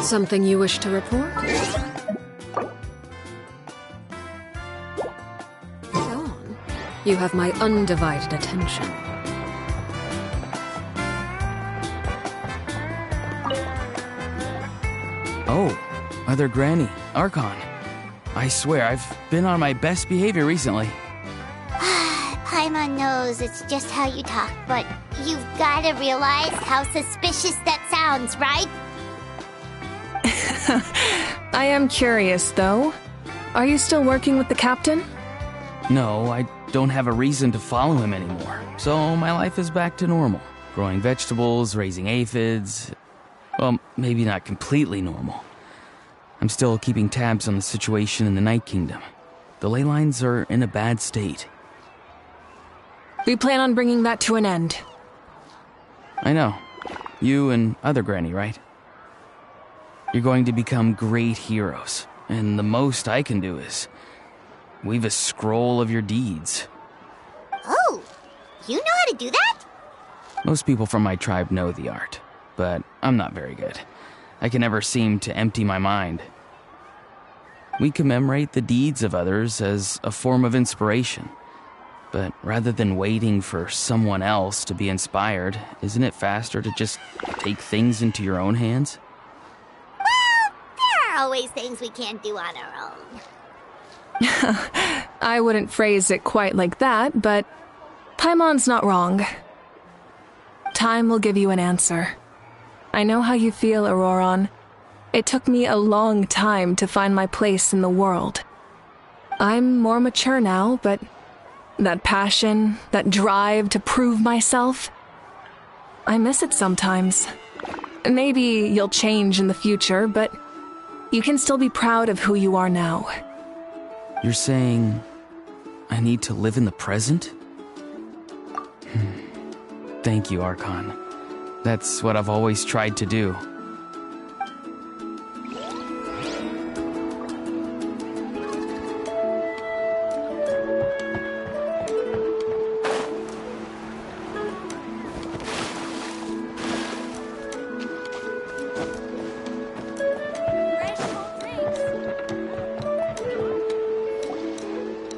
Something you wish to report? Go on. You have my undivided attention. Oh, Mother Granny, Archon. I swear, I've been on my best behavior recently. Paimon knows it's just how you talk, but you've gotta realize how suspicious that sounds, right? I am curious, though. Are you still working with the captain? No, I don't have a reason to follow him anymore, so my life is back to normal. Growing vegetables, raising aphids. Well, maybe not completely normal. I'm still keeping tabs on the situation in the Night Kingdom. The ley lines are in a bad state. We plan on bringing that to an end. I know. You and other Granny, right? You're going to become great heroes, and the most I can do is weave a scroll of your deeds. Oh, you know how to do that? Most people from my tribe know the art, but I'm not very good. I can never seem to empty my mind. We commemorate the deeds of others as a form of inspiration. But rather than waiting for someone else to be inspired, isn't it faster to just take things into your own hands? Well, there are always things we can't do on our own. I wouldn't phrase it quite like that, but Paimon's not wrong. Time will give you an answer. I know how you feel, Auroron. It took me a long time to find my place in the world. I'm more mature now, but that passion, that drive to prove myself, I miss it sometimes. Maybe you'll change in the future, but you can still be proud of who you are now. You're saying I need to live in the present? Thank you, Archon. That's what I've always tried to do.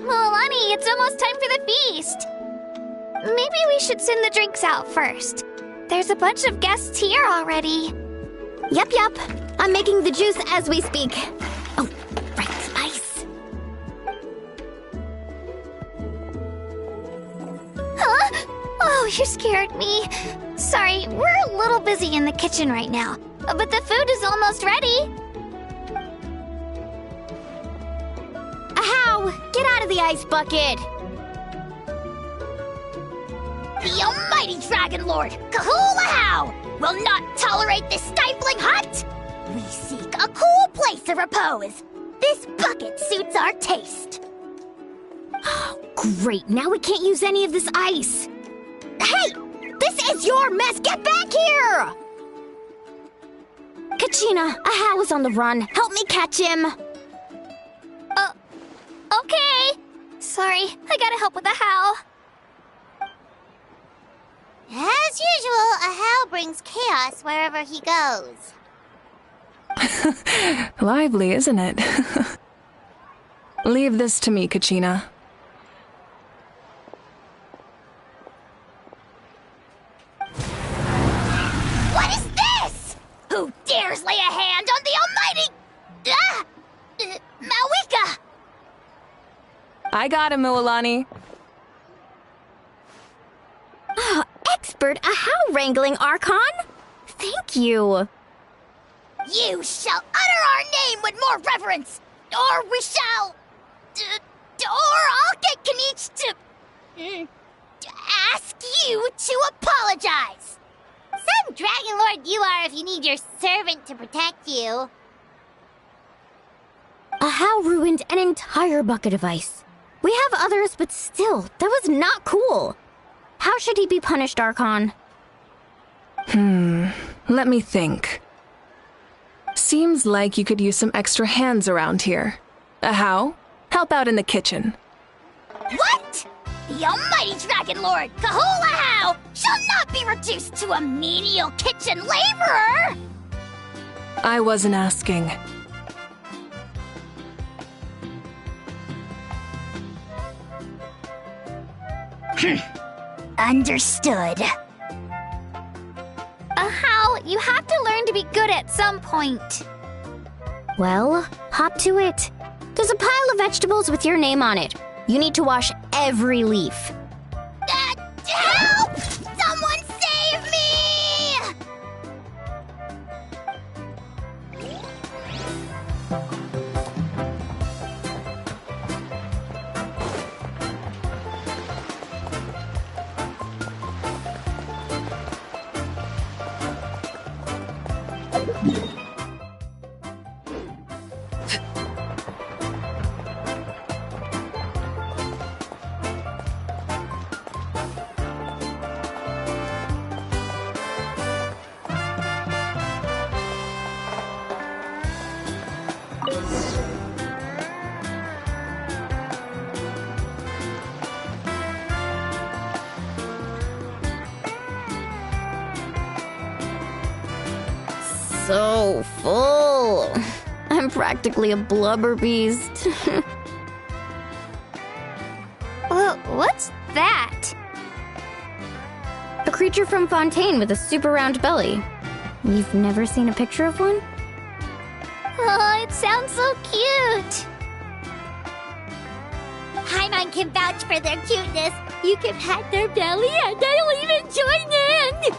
Milani, it's almost time for the feast. Maybe we should send the drinks out first. There's a bunch of guests here already. Yep. I'm making the juice as we speak. Oh, right, ice. Huh? Oh, you scared me. Sorry, we're a little busy in the kitchen right now, but the food is almost ready. Ahow! Get out of the ice bucket! The almighty Dragon Lord, Kahulahau, will not tolerate this stifling hut! We seek a cool place of repose. This bucket suits our taste. Oh, great, now we can't use any of this ice. Hey! This is your mess! Get back here! Kachina, Ahau is on the run. Help me catch him. Okay. Sorry, I gotta help with the how. As usual, Ahau brings chaos wherever he goes. Lively, isn't it? Leave this to me, Kachina. What is this? Who dares lay a hand on the almighty... Mawika! I got him, Milani. Oh, expert Ahau wrangling, Archon. Thank you. You shall utter our name with more reverence, or we shall... or I'll get Kanich to ask you to apologize. Some Dragon Lord you are if you need your servant to protect you. Ahau ruined an entire bucket of ice. We have others, but still, that was not cool. How should he be punished, Archon? Let me think. Seems like you could use some extra hands around here. Ahau, help out in the kitchen. What? The almighty Dragon Lord, Kahulahau, shall not be reduced to a menial kitchen laborer! I wasn't asking. Understood. How? You have to learn to be good at some point. Well, hop to it. There's a pile of vegetables with your name on it. You need to wash every leaf. Help! Someone save me! So full. I'm practically a blubber beast. What's that? A creature from Fontaine with a super round belly. You've never seen a picture of one? Oh, it sounds so cute. Paimon can vouch for their cuteness. You can pat their belly and I'll even join in.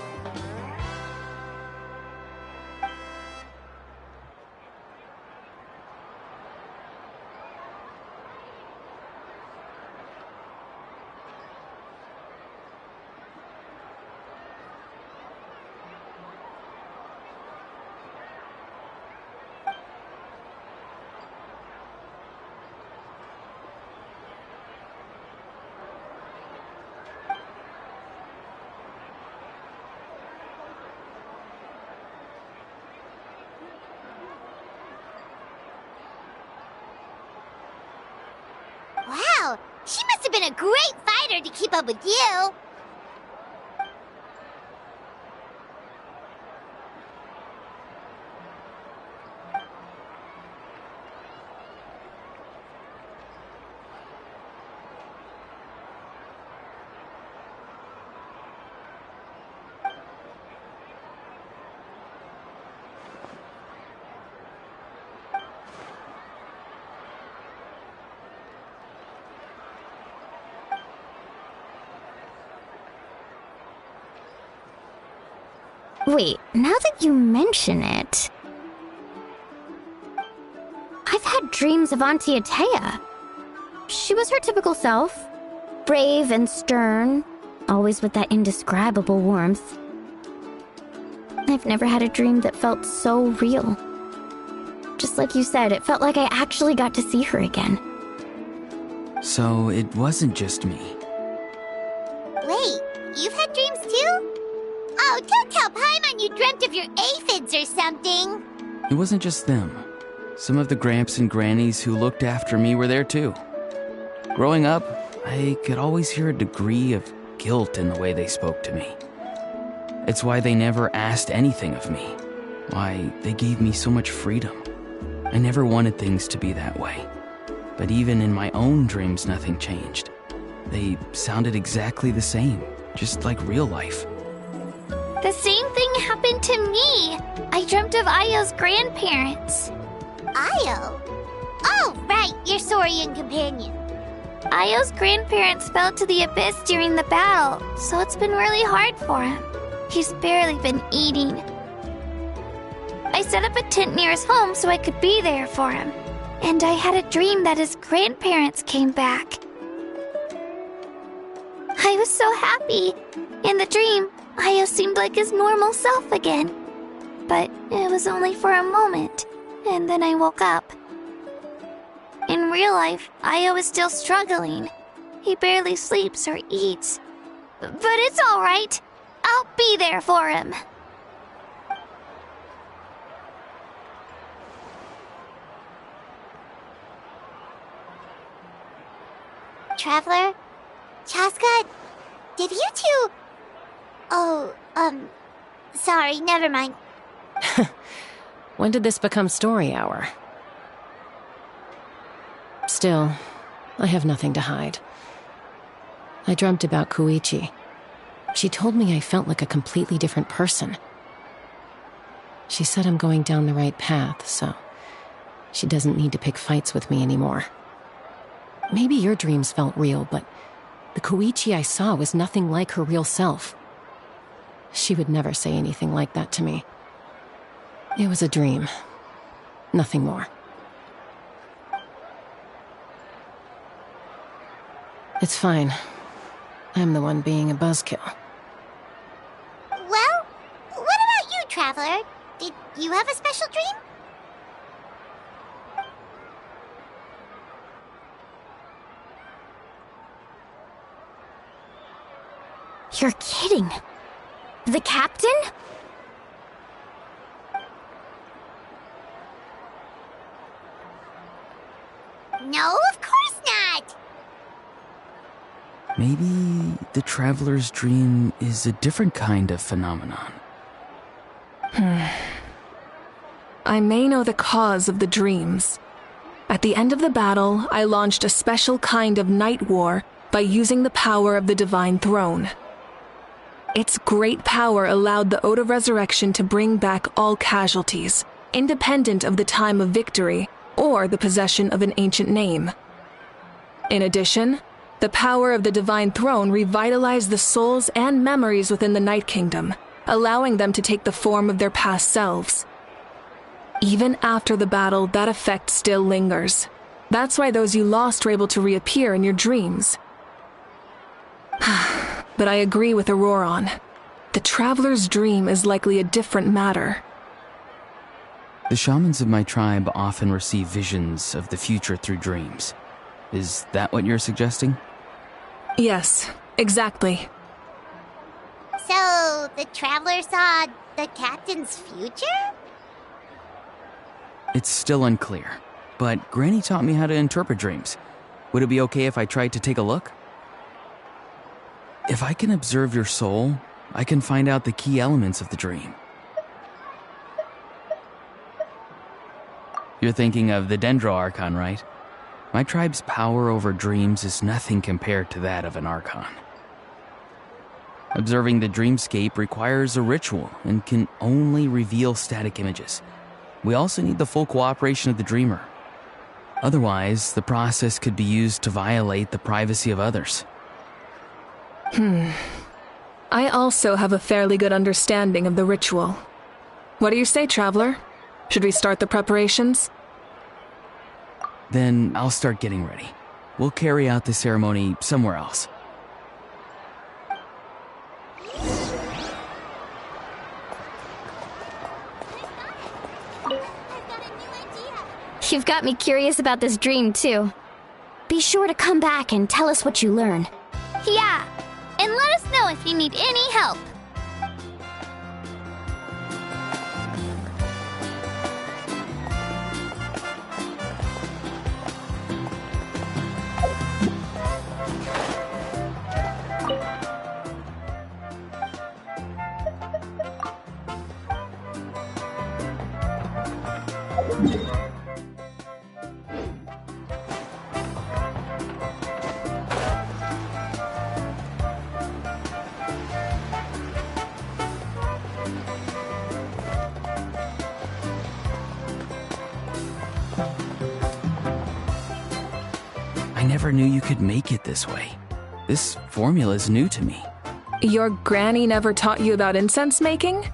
Wow, she must have been a great fighter to keep up with you. Wait, now that you mention it... I've had dreams of Auntie Atea. She was her typical self. Brave and stern, always with that indescribable warmth. I've never had a dream that felt so real. Just like you said, it felt like I actually got to see her again. So it wasn't just me. Wait, you've had dreams too? Oh, don't tell Paimon you dreamt of your aphids or something. It wasn't just them. Some of the Gramps and Grannies who looked after me were there too. Growing up, I could always hear a degree of guilt in the way they spoke to me. It's why they never asked anything of me. Why they gave me so much freedom. I never wanted things to be that way. But even in my own dreams, nothing changed. They sounded exactly the same, just like real life. The same thing happened to me. I dreamt of Ayo's grandparents. Ayo? Oh, right, your Saurian companion. Ayo's grandparents fell to the abyss during the battle, so it's been really hard for him. He's barely been eating. I set up a tent near his home so I could be there for him. And I had a dream that his grandparents came back. I was so happy. In the dream, Ayo seemed like his normal self again. But it was only for a moment, and then I woke up. In real life, Ayo is still struggling. He barely sleeps or eats. But it's all right. I'll be there for him. Traveler? Chaska? Did you two... Oh, sorry, never mind. When did this become story hour? Still, I have nothing to hide. I dreamt about Koichi. She told me I felt like a completely different person. She said I'm going down the right path, so she doesn't need to pick fights with me anymore. Maybe your dreams felt real, but the Koichi I saw was nothing like her real self. She would never say anything like that to me. It was a dream. Nothing more. It's fine. I'm the one being a buzzkill. Well, what about you, Traveler? Did you have a special dream? You're kidding. The captain? No, of course not! Maybe the traveler's dream is a different kind of phenomenon. I may know the cause of the dreams. At the end of the battle, I launched a special kind of night war by using the power of the Divine Throne. Its great power allowed the Ode of Resurrection to bring back all casualties, independent of the time of victory or the possession of an ancient name. In addition, the power of the Divine Throne revitalized the souls and memories within the Night Kingdom, allowing them to take the form of their past selves. Even after the battle, that effect still lingers. That's why those you lost were able to reappear in your dreams. But I agree with Auroron. The Traveler's dream is likely a different matter. The shamans of my tribe often receive visions of the future through dreams. Is that what you're suggesting? Yes, exactly. So, the Traveler saw the captain's future? It's still unclear, but Granny taught me how to interpret dreams. Would it be okay if I tried to take a look? If I can observe your soul, I can find out the key elements of the dream. You're thinking of the Dendro Archon, right? My tribe's power over dreams is nothing compared to that of an Archon. Observing the dreamscape requires a ritual and can only reveal static images. We also need the full cooperation of the dreamer. Otherwise, the process could be used to violate the privacy of others. I also have a fairly good understanding of the ritual. What do you say, Traveler? Should we start the preparations? Then I'll start getting ready. We'll carry out the ceremony somewhere else. You've got me curious about this dream, too. Be sure to come back and tell us what you learn. Yeah, and let us know if you need any help. I never knew you could make it this way. This formula is new to me. Your granny never taught you about incense making?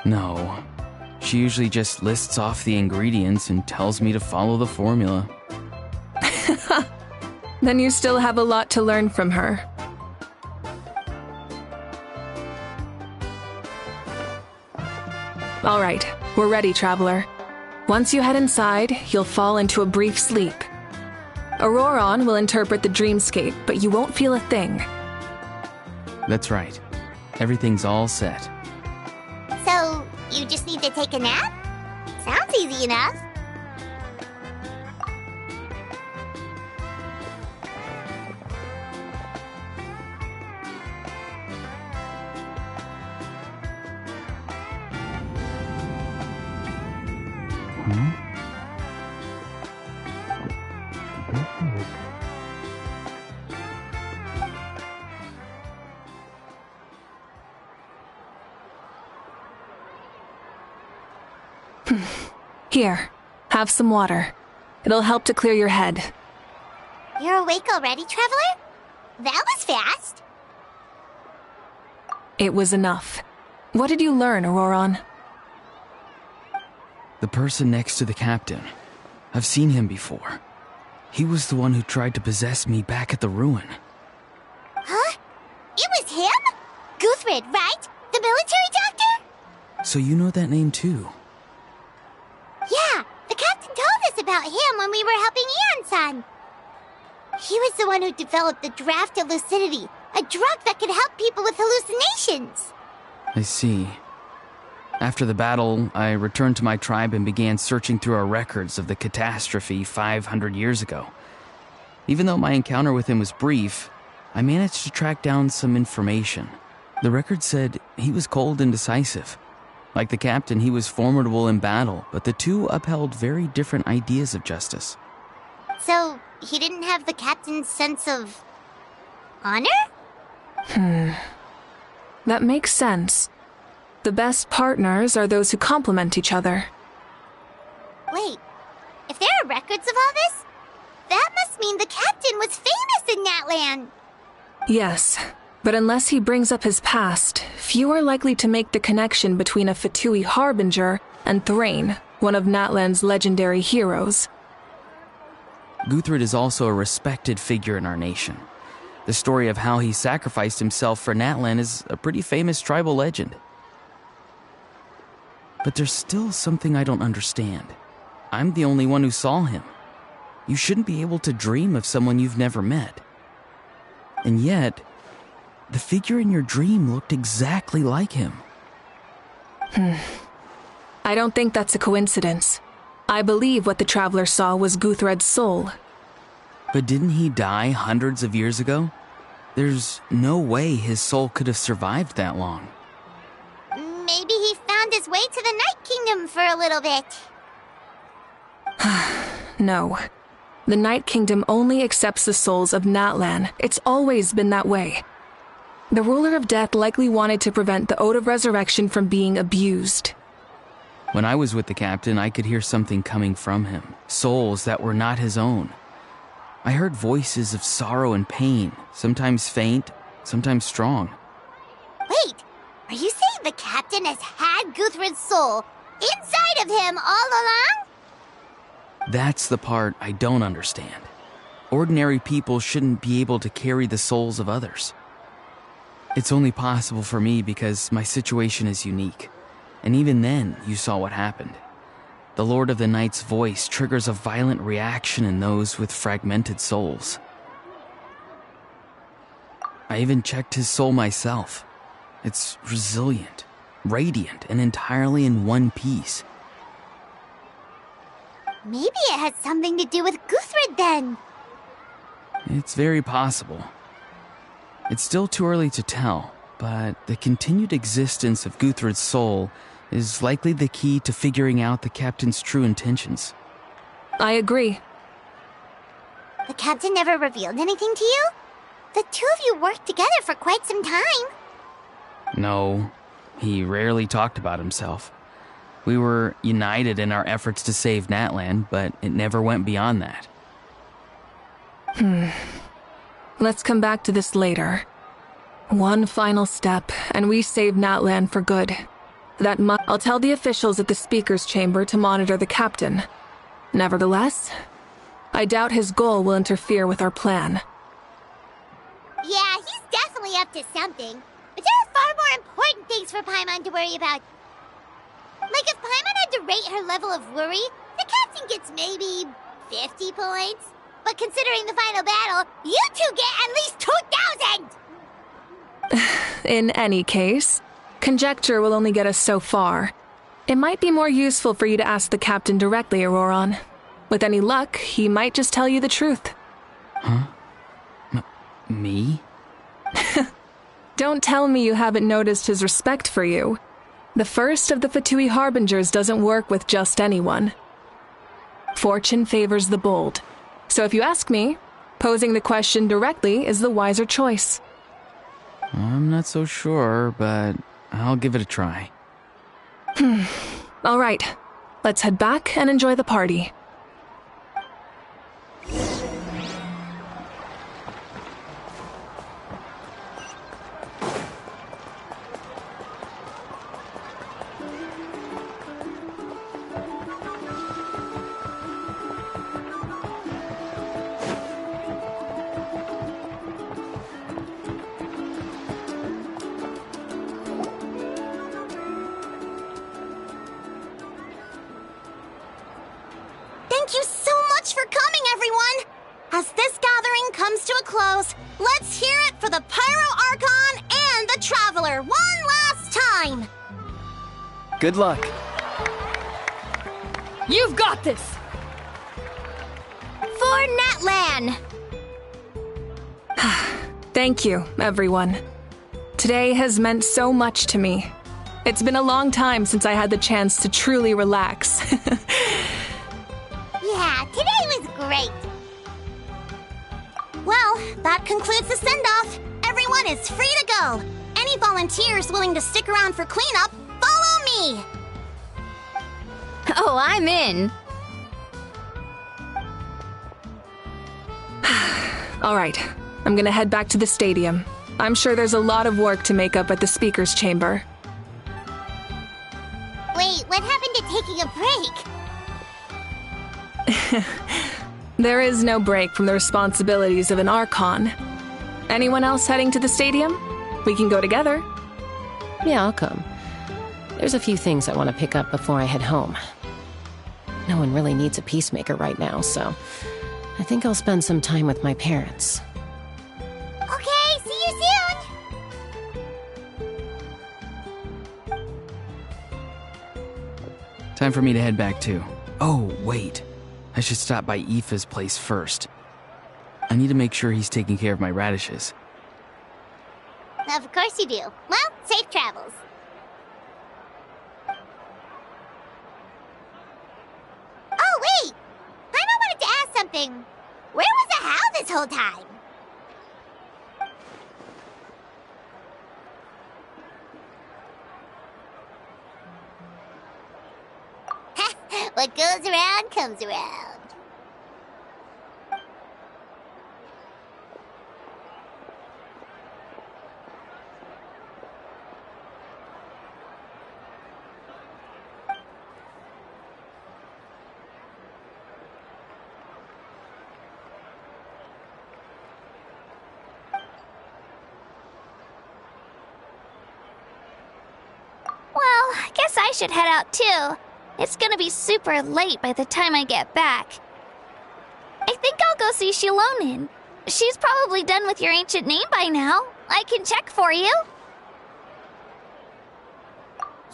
No. She usually just lists off the ingredients and tells me to follow the formula. Then you still have a lot to learn from her. All right, we're ready, Traveler. Once you head inside, you'll fall into a brief sleep. Auroron will interpret the dreamscape, but you won't feel a thing. That's right. Everything's all set. So, you just need to take a nap? Sounds easy enough. Here, have some water. It'll help to clear your head. You're awake already, Traveler? That was fast. It was enough. What did you learn, Auroron? The person next to the captain. I've seen him before. He was the one who tried to possess me back at the ruin. Huh? It was him? Guthred, right? The military doctor? So you know that name too? Yeah, the captain told us about him when we were helping Eon-san. He was the one who developed the draft of lucidity, a drug that could help people with hallucinations. I see. After the battle, I returned to my tribe and began searching through our records of the catastrophe 500 years ago. Even though my encounter with him was brief, I managed to track down some information. The record said he was cold and decisive. Like the captain, he was formidable in battle, but the two upheld very different ideas of justice. So, he didn't have the captain's sense of honor? That makes sense. The best partners are those who complement each other. Wait, if there are records of all this, that must mean the captain was famous in that land. Yes, but unless he brings up his past, few are likely to make the connection between a Fatui harbinger and Thrain, one of Natlan's legendary heroes. Guthred is also a respected figure in our nation. The story of how he sacrificed himself for Natlan is a pretty famous tribal legend. But there's still something I don't understand. I'm the only one who saw him. You shouldn't be able to dream of someone you've never met. And yet, the figure in your dream looked exactly like him. I don't think that's a coincidence. I believe what the Traveler saw was Guthred's soul. But didn't he die hundreds of years ago? There's no way his soul could have survived that long. Maybe he found his way to the Night Kingdom for a little bit. No. The Night Kingdom only accepts the souls of Natlan. It's always been that way. The Ruler of Death likely wanted to prevent the Ode of Resurrection from being abused. When I was with the captain, I could hear something coming from him. Souls that were not his own. I heard voices of sorrow and pain, sometimes faint, sometimes strong. Wait, are you saying the captain has had Guthred's soul inside of him all along? That's the part I don't understand. Ordinary people shouldn't be able to carry the souls of others. It's only possible for me because my situation is unique. And even then, you saw what happened. The Lord of the Night's voice triggers a violent reaction in those with fragmented souls. I even checked his soul myself. It's resilient, radiant, and entirely in one piece. Maybe it has something to do with Guthred then. It's very possible. It's still too early to tell, but the continued existence of Guthred's soul is likely the key to figuring out the captain's true intentions. I agree. The captain never revealed anything to you? The two of you worked together for quite some time. No, he rarely talked about himself. We were united in our efforts to save Natlan, but it never went beyond that. Let's come back to this later. One final step, and we save Natlan for good. I'll tell the officials at the speaker's chamber to monitor the captain. Nevertheless, I doubt his goal will interfere with our plan. Yeah, he's definitely up to something. But there are far more important things for Paimon to worry about. Like if Paimon had to rate her level of worry, the captain gets maybe 50 points. But considering the final battle, you two get at least 2,000! In any case, conjecture will only get us so far. It might be more useful for you to ask the captain directly, Auroron. With any luck, he might just tell you the truth. Huh? Me? Don't tell me you haven't noticed his respect for you. The first of the Fatui Harbingers doesn't work with just anyone. Fortune favors the bold. So if you ask me, posing the question directly is the wiser choice. I'm not so sure, but I'll give it a try. All right, let's head back and enjoy the party. Thank you so much for coming, everyone! As this gathering comes to a close, let's hear it for the Pyro Archon and the Traveler one last time! Good luck. You've got this! For Natlan! Thank you, everyone. Today has meant so much to me. It's been a long time since I had the chance to truly relax. Yeah, today was great! Well, that concludes the send-off. Everyone is free to go. Any volunteers willing to stick around for cleanup, follow me! Oh, I'm in. All right, I'm gonna head back to the stadium. I'm sure there's a lot of work to make up at the speaker's chamber. Wait, what happened to taking a break? There is no break from the responsibilities of an Archon. Anyone else heading to the stadium? We can go together. Yeah, I'll come. There's a few things I want to pick up before I head home. No one really needs a peacemaker right now, so I think I'll spend some time with my parents. Okay, see you soon! Time for me to head back too. Oh, wait. I should stop by Aoife's place first. I need to make sure he's taking care of my radishes. Of course you do. Well, safe travels. Oh, wait! I wanted to ask something. Where was the How this whole time? What goes around comes around. Well, I guess I should head out too. It's gonna be super late by the time I get back. I think I'll go see Shilonin. She's probably done with your ancient name by now. I can check for you.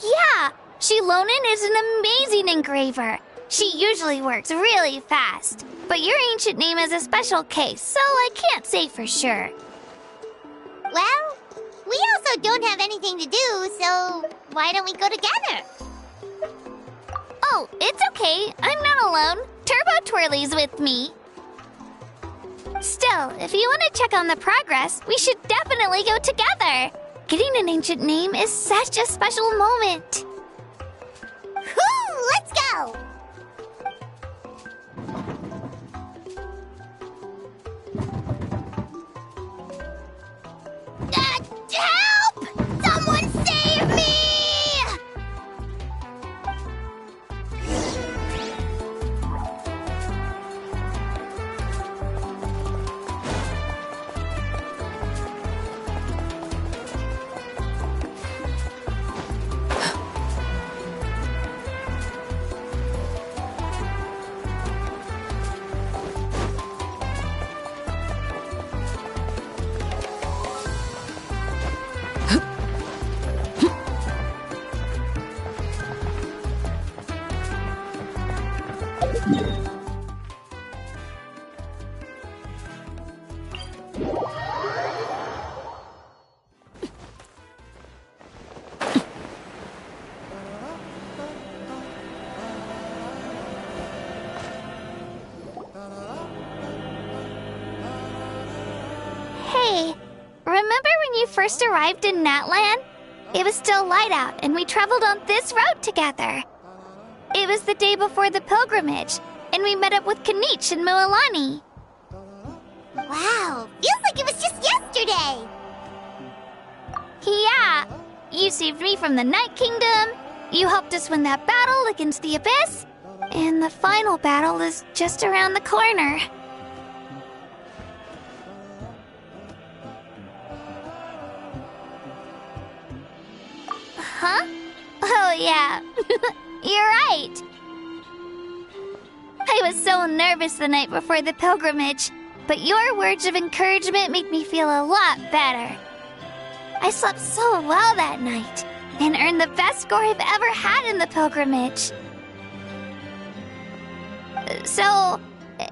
Yeah, Shilonin is an amazing engraver. She usually works really fast. But your ancient name is a special case, so I can't say for sure. Well, we also don't have anything to do, so why don't we go together? Oh, it's okay. I'm not alone. Turbo Twirly's with me. Still, if you want to check on the progress, we should definitely go together. Getting an ancient name is such a special moment. Whoo! Let's go! Help! Someone save me! first arrived in Natlan, it was still light out, and we traveled on this road together. It was the day before the pilgrimage, and we met up with Kanich and Mualani. Wow, feels like it was just yesterday. Yeah, you saved me from the Night Kingdom, you helped us win that battle against the Abyss, and the final battle is just around the corner. Huh? Oh, yeah. You're right. I was so nervous the night before the pilgrimage, but your words of encouragement made me feel a lot better. I slept so well that night, and earned the best score I've ever had in the pilgrimage. So,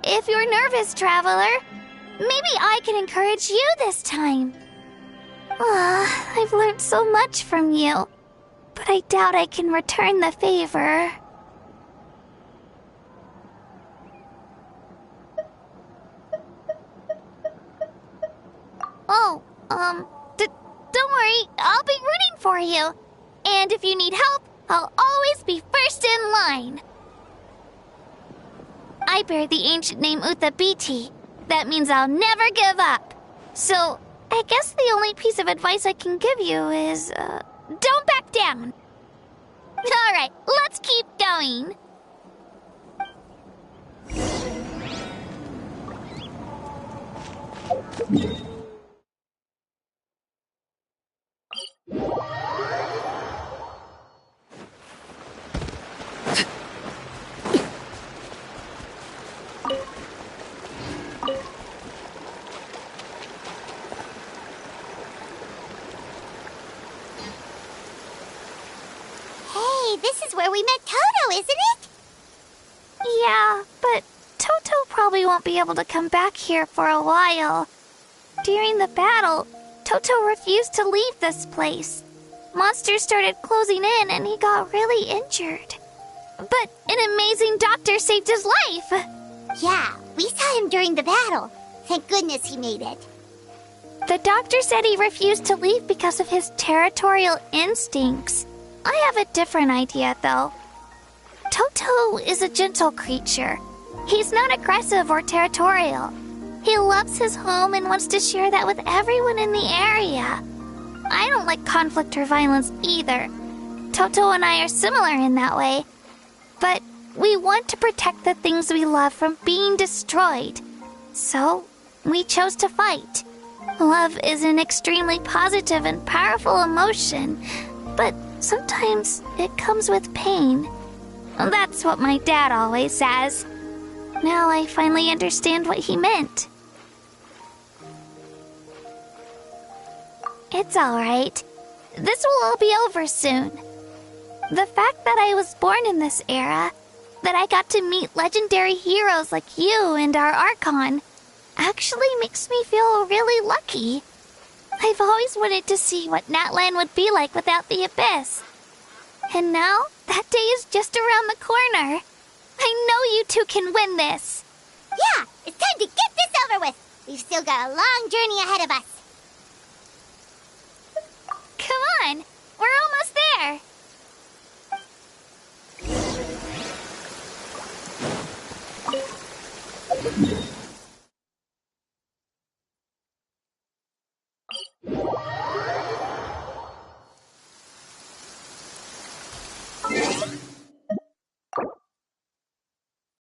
if you're nervous, traveler, maybe I can encourage you this time. I've learned so much from you, but I doubt I can return the favor. Oh, don't worry, I'll be rooting for you. And if you need help, I'll always be first in line. I bear the ancient name Uthabiti. That means I'll never give up. So, I guess the only piece of advice I can give you is, don't back down. Alright, let's keep going. This is where we met Toto, isn't it? Yeah, but Toto probably won't be able to come back here for a while. During the battle, Toto refused to leave this place. Monsters started closing in and he got really injured. But an amazing doctor saved his life. Yeah, we saw him during the battle. Thank goodness he made it. The doctor said he refused to leave because of his territorial instincts. I have a different idea, though. Toto is a gentle creature. He's not aggressive or territorial. He loves his home and wants to share that with everyone in the area. I don't like conflict or violence either. Toto and I are similar in that way. But we want to protect the things we love from being destroyed. So, we chose to fight. Love is an extremely positive and powerful emotion, but sometimes it comes with pain. That's what my dad always says. Now I finally understand what he meant. It's alright. This will all be over soon. The fact that I was born in this era, that I got to meet legendary heroes like you and our Archon, actually makes me feel really lucky. I've always wanted to see what Natlan would be like without the Abyss. And now, that day is just around the corner. I know you two can win this. Yeah, it's time to get this over with. We've still got a long journey ahead of us. Come on, we're almost there.